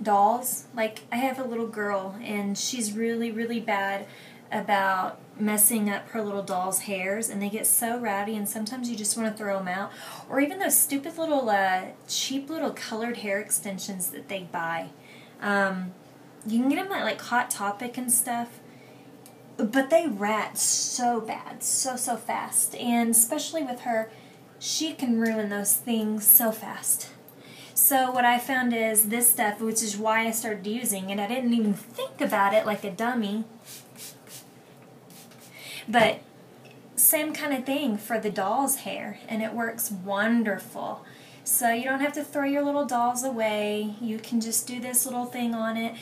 dolls. Like, I have a little girl, and she's really, really bad about messing up her little doll's hairs, and they get so rowdy, and sometimes you just want to throw them out. Or even those stupid little, cheap little colored hair extensions that they buy. You can get them at, like, Hot Topic and stuff. But they rat so bad, so fast. And especially with her, she can ruin those things so fast. So what I found is this stuff, which is why I started using it. I didn't even think about it like a dummy. But same kind of thing for the doll's hair, and it works wonderful. So you don't have to throw your little dolls away. You can just do this little thing on it.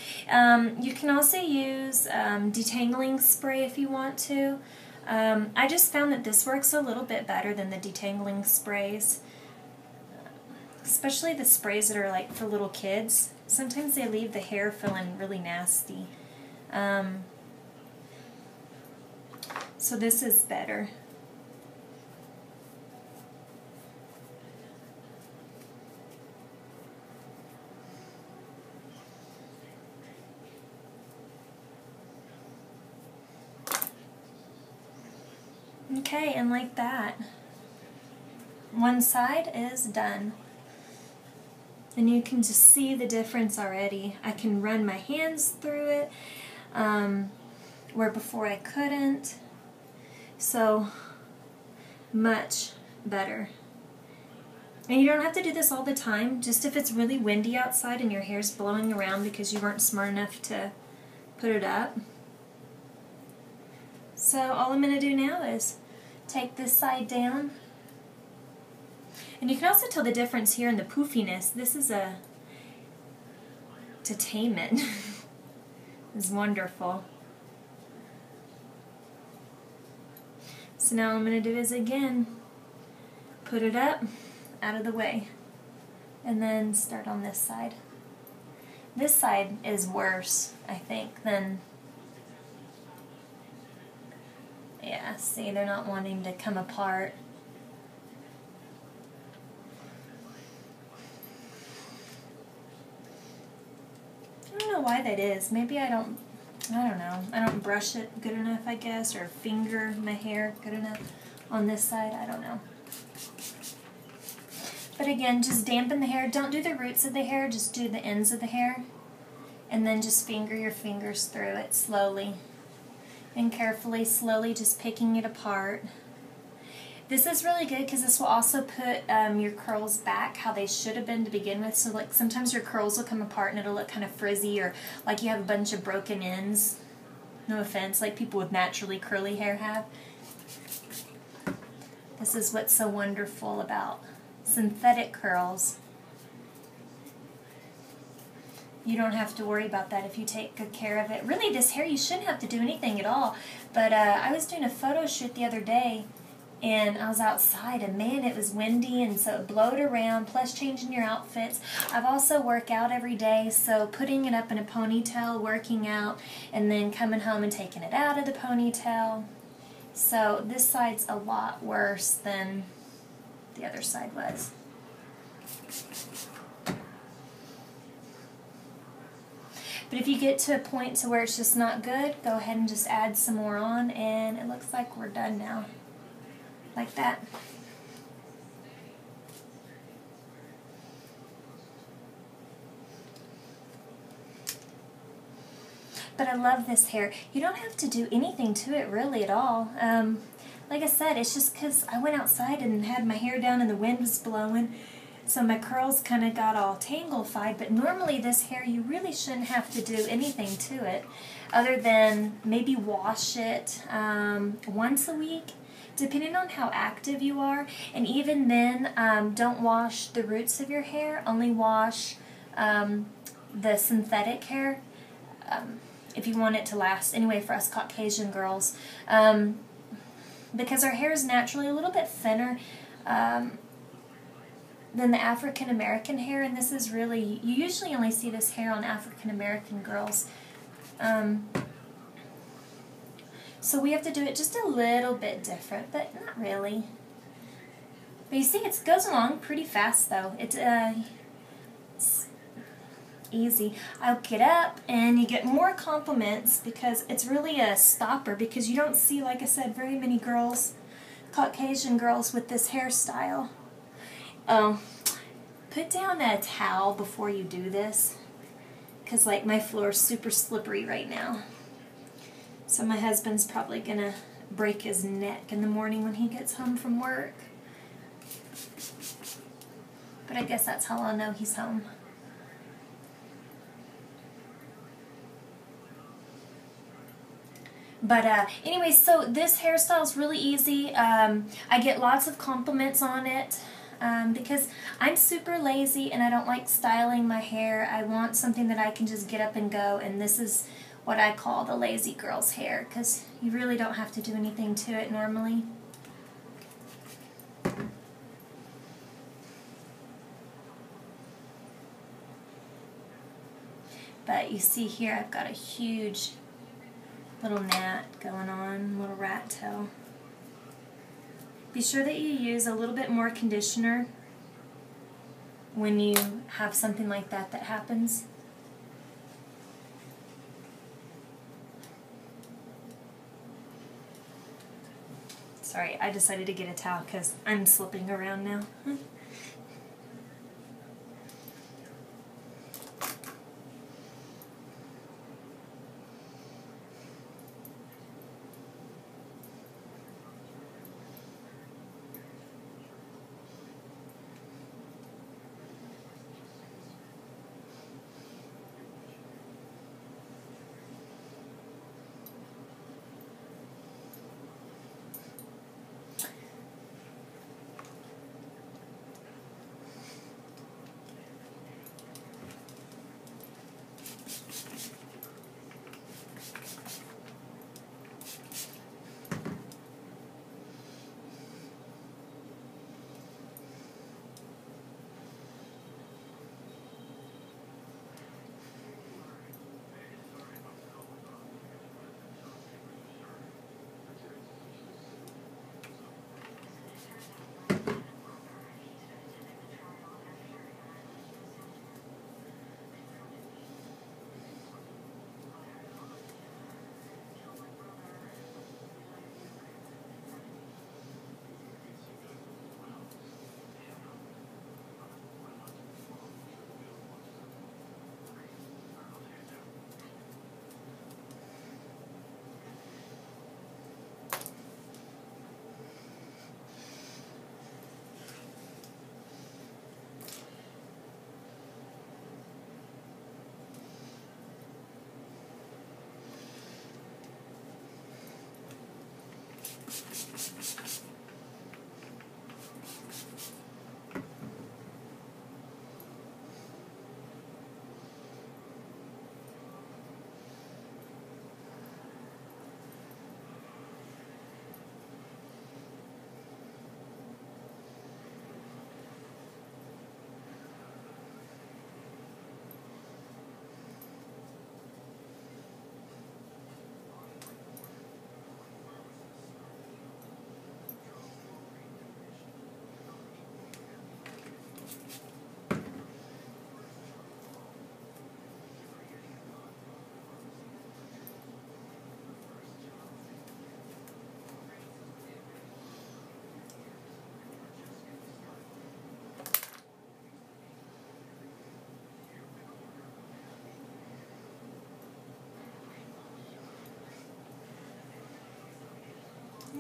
You can also use detangling spray if you want to. I just found that this works a little bit better than the detangling sprays. Especially the sprays that are like for little kids. Sometimes they leave the hair feeling really nasty. So this is better. Okay, and like that, one side is done. And you can just see the difference already. I can run my hands through it, where before I couldn't. So, much better. And you don't have to do this all the time, just if it's really windy outside and your hair's blowing around because you weren't smart enough to put it up. So all I'm going to do now is take this side down. And you can also tell the difference here in the poofiness. This is a Detangle. It's wonderful. So now what I'm going to do is again put it up, out of the way, and then start on this side. This side is worse, I think, than... Yeah, see, they're not wanting to come apart. I don't know why that is. Maybe I don't know. I don't brush it good enough, I guess, or finger my hair good enough on this side. I don't know. But again, just dampen the hair. Don't do the roots of the hair, just do the ends of the hair. And then just finger your fingers through it slowly. And carefully, slowly, just picking it apart. This is really good because this will also put your curls back how they should have been to begin with. So like sometimes your curls will come apart and it'll look kind of frizzy, or like you have a bunch of broken ends. No offense, like people with naturally curly hair have. This is what's so wonderful about synthetic curls. You don't have to worry about that if you take good care of it. Really, this hair, you shouldn't have to do anything at all. But I was doing a photo shoot the other day, and I was outside, and man, it was windy, and so it blowed around, plus changing your outfits. I've also worked out every day, so putting it up in a ponytail, working out, and then coming home and taking it out of the ponytail. So this side's a lot worse than the other side was. But if you get to a point to where it's just not good, go ahead and just add some more on, and it looks like we're done now. Like that. But I love this hair. You don't have to do anything to it really at all. Like I said, it's just because I went outside and had my hair down and the wind was blowing. So my curls kind of got all tangle-fied, but normally this hair, you really shouldn't have to do anything to it other than maybe wash it once a week, depending on how active you are. And even then, don't wash the roots of your hair, only wash the synthetic hair if you want it to last. Anyway, for us Caucasian girls, because our hair is naturally a little bit thinner than the African American hair, and this is really, you usually only see this hair on African American girls. So we have to do it just a little bit different, but not really. But you see, it goes along pretty fast though. easy. I'll get up and you get more compliments because it's really a stopper, because you don't see, like I said, very many girls, Caucasian girls with this hairstyle. Oh, put down a towel before you do this, because like my floor is super slippery right now. So my husband's probably gonna break his neck in the morning when he gets home from work. But I guess that's how I'll know he's home. But anyway, so this hairstyle is really easy. I get lots of compliments on it because I'm super lazy and I don't like styling my hair. I want something that I can just get up and go, and this is what I call the lazy girl's hair, because you really don't have to do anything to it normally. But you see here I've got a huge little gnat going on, little rat tail. Be sure that you use a little bit more conditioner when you have something like that happens. Sorry, I decided to get a towel because I'm slipping around now.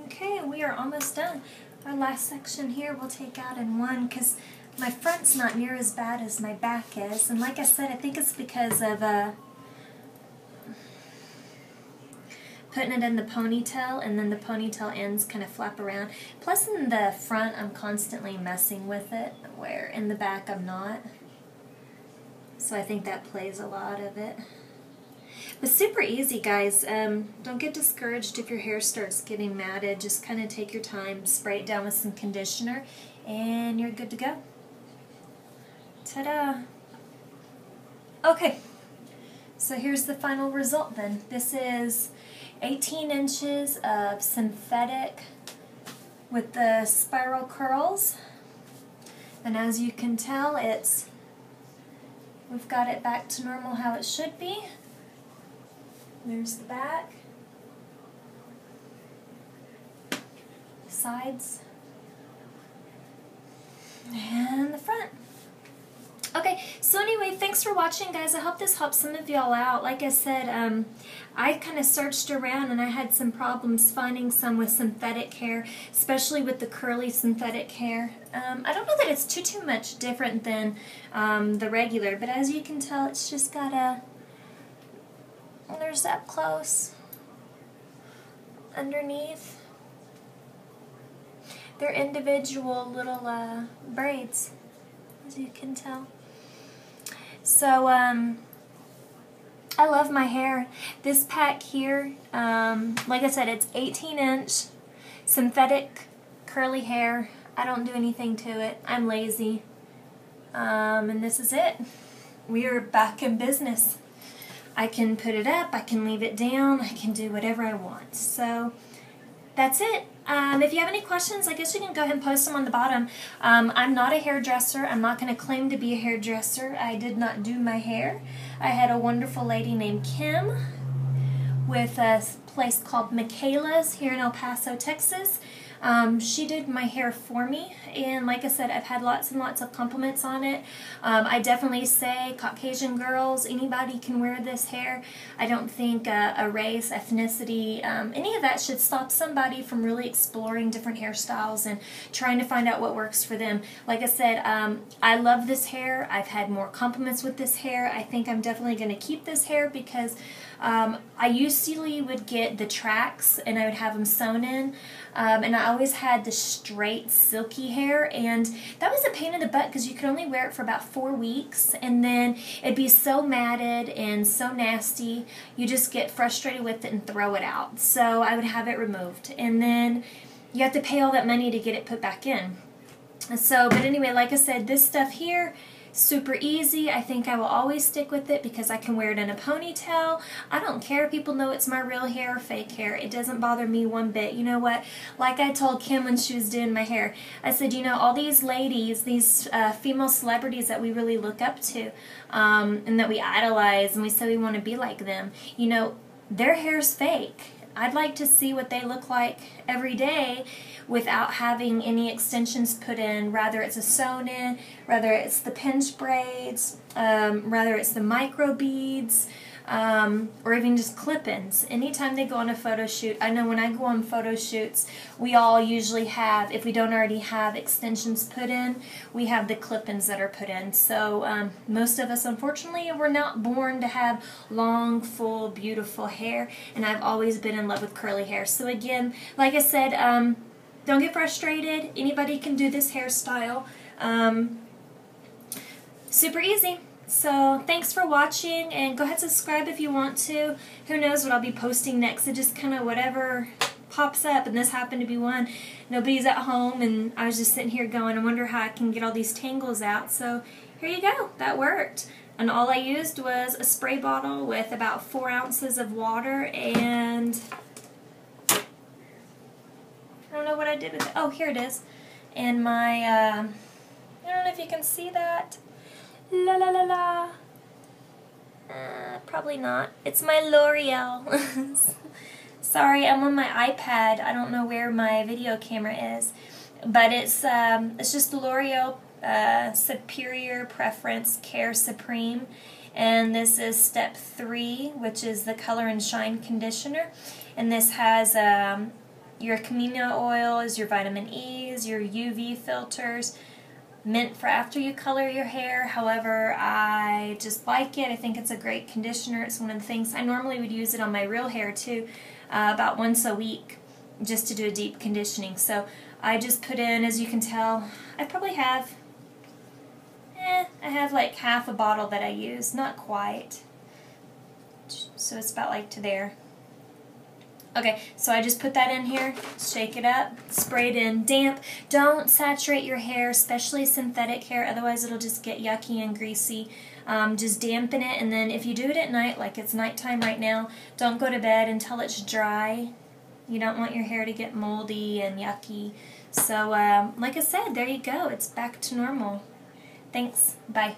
Okay, we are almost done. Our last section here we'll take out in one, because my front's not near as bad as my back is. And like I said, I think it's because of putting it in the ponytail, and then the ponytail ends kind of flap around. Plus in the front I'm constantly messing with it, where in the back I'm not. So I think that plays a lot of it. But super easy, guys. Don't get discouraged if your hair starts getting matted. Just kind of take your time, spray it down with some conditioner, and you're good to go. Ta-da! Okay, so here's the final result then. This is 18 inches of synthetic with the spiral curls. And as you can tell, it's we've got it back to normal how it should be. There's the back. Sides. And the front. Okay, so anyway, thanks for watching, guys. I hope this helps some of y'all out. Like I said, I kind of searched around and I had some problems finding some with synthetic hair, especially with the curly synthetic hair. I don't know that it's too much different than the regular, but as you can tell, it's just got a, there's up close underneath. They're individual little braids, as you can tell. So, I love my hair. This pack here, like I said, it's 18-inch synthetic curly hair. I don't do anything to it. I'm lazy. And this is it. We are back in business. I can put it up, I can leave it down, I can do whatever I want. So, that's it. If you have any questions, I guess you can go ahead and post them on the bottom. I'm not a hairdresser. I'm not going to claim to be a hairdresser. I did not do my hair. I had a wonderful lady named Kim with a place called Michaela's here in El Paso, Texas. She did my hair for me, and like I said, I've had lots and lots of compliments on it. I definitely say Caucasian girls, anybody can wear this hair. I don't think a race, ethnicity, any of that should stop somebody from really exploring different hairstyles and trying to find out what works for them. Like I said, I love this hair. I've had more compliments with this hair. I think I'm definitely going to keep this hair because I usually would get the tracks and I would have them sewn in, and I always had the straight silky hair, and that was a pain in the butt because you could only wear it for about 4 weeks and then it'd be so matted and so nasty you just get frustrated with it and throw it out. So I would have it removed, and then you have to pay all that money to get it put back in. So, but anyway, like I said, this stuff here, super easy. I think I will always stick with it because I can wear it in a ponytail. I don't care if people know it's my real hair or fake hair. It doesn't bother me one bit. You know what? Like I told Kim when she was doing my hair, I said, you know, all these ladies, these female celebrities that we really look up to and that we idolize and we say we want to be like them, you know, their hair's fake. I'd like to see what they look like every day without having any extensions put in, rather it's a sewn in, rather it's the pinch braids, rather it's the micro beads, or even just clip-ins. Anytime they go on a photo shoot, I know when I go on photo shoots, we all usually have, if we don't already have extensions put in, we have the clip-ins that are put in. So most of us, unfortunately, we're not born to have long, full, beautiful hair, and I've always been in love with curly hair. So again, like I said, don't get frustrated. Anybody can do this hairstyle. Super easy. So thanks for watching, and go ahead and subscribe if you want to. Who knows what I'll be posting next. It just kind of whatever pops up, and this happened to be one. Nobody's at home, and I was just sitting here going, I wonder how I can get all these tangles out. So here you go. That worked. And all I used was a spray bottle with about 4 ounces of water, and I don't know what I did with it. Oh, here it is. And my, I don't know if you can see that. La la la la. Probably not. It's my L'Oreal. Sorry, I'm on my iPad. I don't know where my video camera is. But it's just the L'Oreal Superior Preference Care Supreme. And this is step 3, which is the Color and Shine Conditioner. And this has your camino oils, your vitamin E's, your UV filters, meant for after you color your hair. However, I just like it. I think it's a great conditioner. It's one of the things I normally would use it on my real hair too, about once a week, just to do a deep conditioning. So I just put in, as you can tell, I probably have, I have like half a bottle that I use, not quite. So it's about like to there. Okay, so I just put that in here, shake it up, spray it in damp. Don't saturate your hair, especially synthetic hair, otherwise it'll just get yucky and greasy. Just dampen it, and then if you do it at night, like it's nighttime right now, don't go to bed until it's dry. You don't want your hair to get moldy and yucky. So, like I said, there you go. It's back to normal. Thanks. Bye.